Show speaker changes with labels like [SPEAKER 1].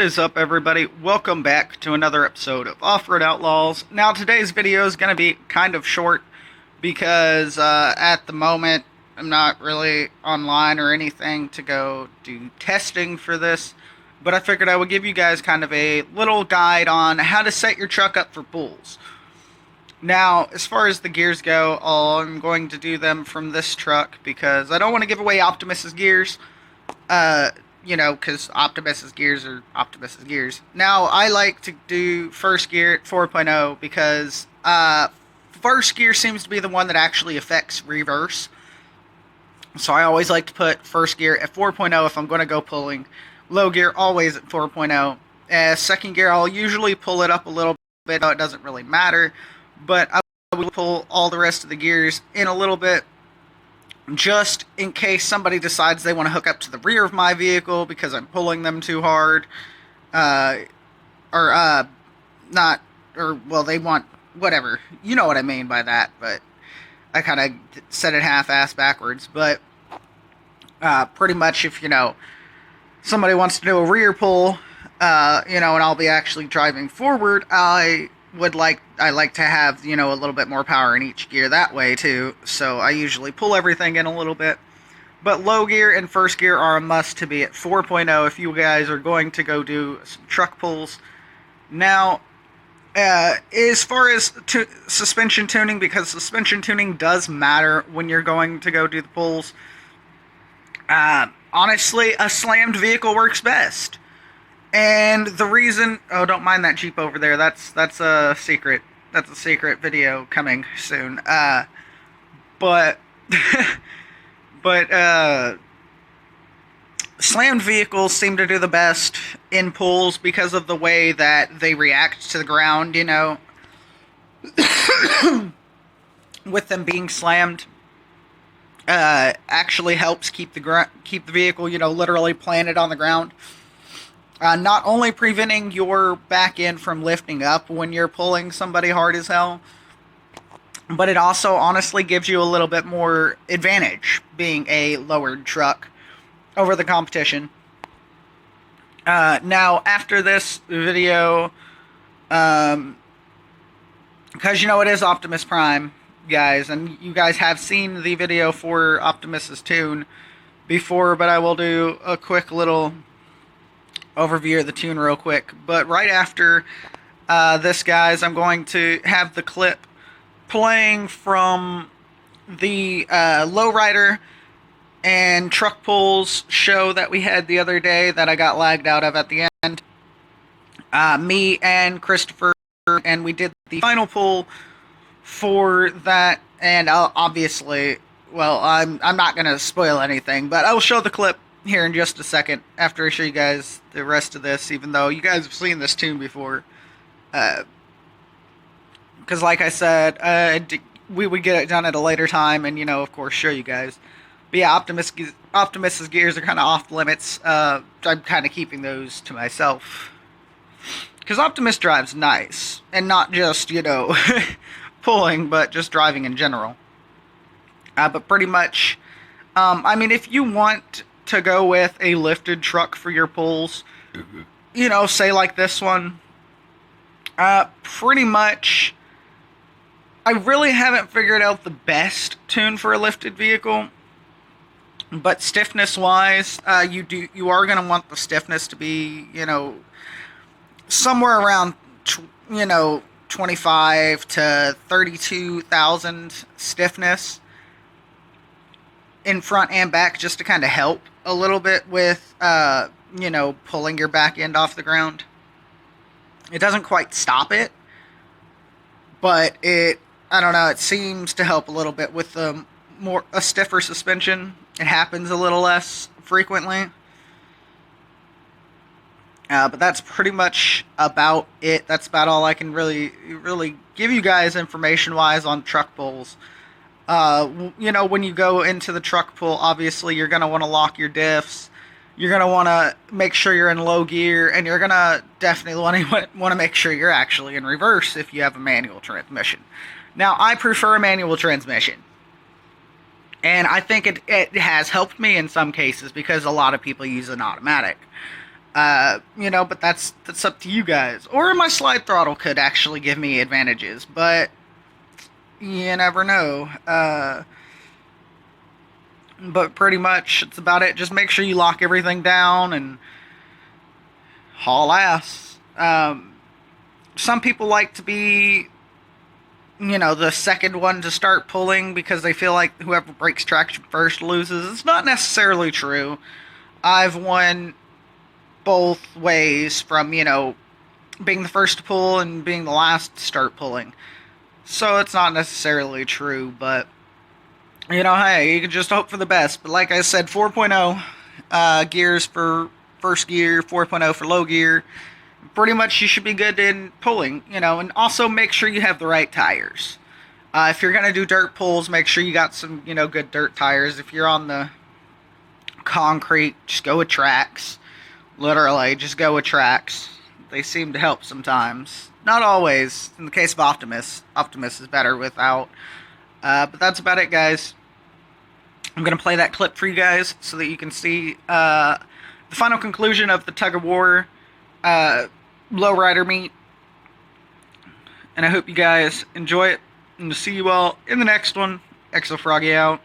[SPEAKER 1] is up, everybody? Welcome back to another episode of Offroad Outlaws. Now, today's video is going to be kind of short because at the moment I'm not really online or anything to go do testing for this, but I figured I would give you guys kind of a little guide on how to set your truck up for pulls. Now, as far as the gears go, I'm going to do them from this truck because I don't want to give away Optimus's gears. Because Optimus's gears are Optimus's gears. Now, I like to do first gear at 4.0 because first gear seems to be the one that actually affects reverse. So I always like to put first gear at 4.0 if I'm going to go pulling. Low gear always at 4.0. Second gear, I'll usually pull it up a little bit. No, it doesn't really matter. But I will pull all the rest of the gears in a little bit, just in case somebody decides they want to hook up to the rear of my vehicle because I'm pulling them too hard, they want whatever. You know what I mean by that, but I kind of said it half-assed backwards. But pretty much if, somebody wants to do a rear pull, and I'll be actually driving forward, I like to have, a little bit more power in each gear that way too, so I usually pull everything in a little bit. But low gear and first gear are a must to be at 4.0 if you guys are going to go do some truck pulls. Now, as far as suspension tuning, because suspension tuning does matter when you're going to go do the pulls, honestly, a slammed vehicle works best. And the reason... Oh, don't mind that Jeep over there. That's a secret. That's a secret video coming soon. But slammed vehicles seem to do the best in pulls because of the way that they react to the ground, with them being slammed. Actually helps keep the vehicle, literally planted on the ground. Not only preventing your back end from lifting up when you're pulling somebody hard as hell, but it also honestly gives you a little bit more advantage being a lowered truck over the competition. Now, after this video, because it is Optimus Prime, guys, and you guys have seen the video for Optimus's tune before, but I will do a quick little overview of the tune real quick. But right after this, guys, I'm going to have the clip playing from the lowrider and truck pulls show that we had the other day that I got lagged out of at the end. Me and Christopher, and we did the final pull for that, and obviously, well, I'm not going to spoil anything, but I will show the clip here in just a second after I show you guys the rest of this, even though you guys have seen this tune before. Because like I said, we would get it done at a later time and, of course, show you guys. But yeah, Optimus's gears are kind of off limits. I'm kind of keeping those to myself. Because Optimus drives nice. And not just, pulling, but just driving in general. But pretty much, if you want to go with a lifted truck for your pulls, say like this one, pretty much, I really haven't figured out the best tune for a lifted vehicle, but stiffness wise, you are going to want the stiffness to be, somewhere around, 25 to 32,000 stiffness in front and back, just to kind of help a little bit with, pulling your back end off the ground. It doesn't quite stop it, but I don't know, it seems to help a little bit with a stiffer suspension. It happens a little less frequently. But that's pretty much about it. That's about all I can really give you guys information-wise on truck pulls. When you go into the truck pull, obviously you're going to want to lock your diffs. You're going to want to make sure you're in low gear, and you're going to definitely want to make sure you're actually in reverse if you have a manual transmission. Now, I prefer a manual transmission. And I think it has helped me in some cases because a lot of people use an automatic. But that's up to you guys. Or my slide throttle could actually give me advantages, but you never know. But pretty much it's about it. Just make sure you lock everything down and haul ass. Some people like to be, the second one to start pulling because they feel like whoever breaks traction first loses. It's not necessarily true. I've won both ways from, being the first to pull and being the last to start pulling. So it's not necessarily true, but, hey, you can just hope for the best. But like I said, 4.0 gears for first gear, 4.0 for low gear. Pretty much you should be good in pulling, and also make sure you have the right tires. If you're going to do dirt pulls, make sure you got some, good dirt tires. If you're on the concrete, just go with tracks. Literally, just go with tracks. They seem to help sometimes. Not always. In the case of Optimus, Optimus is better without. But that's about it, guys. I'm going to play that clip for you guys so that you can see the final conclusion of the tug of war lowrider meet. And I hope you guys enjoy it. And to see you all in the next one. Exo Froggy out.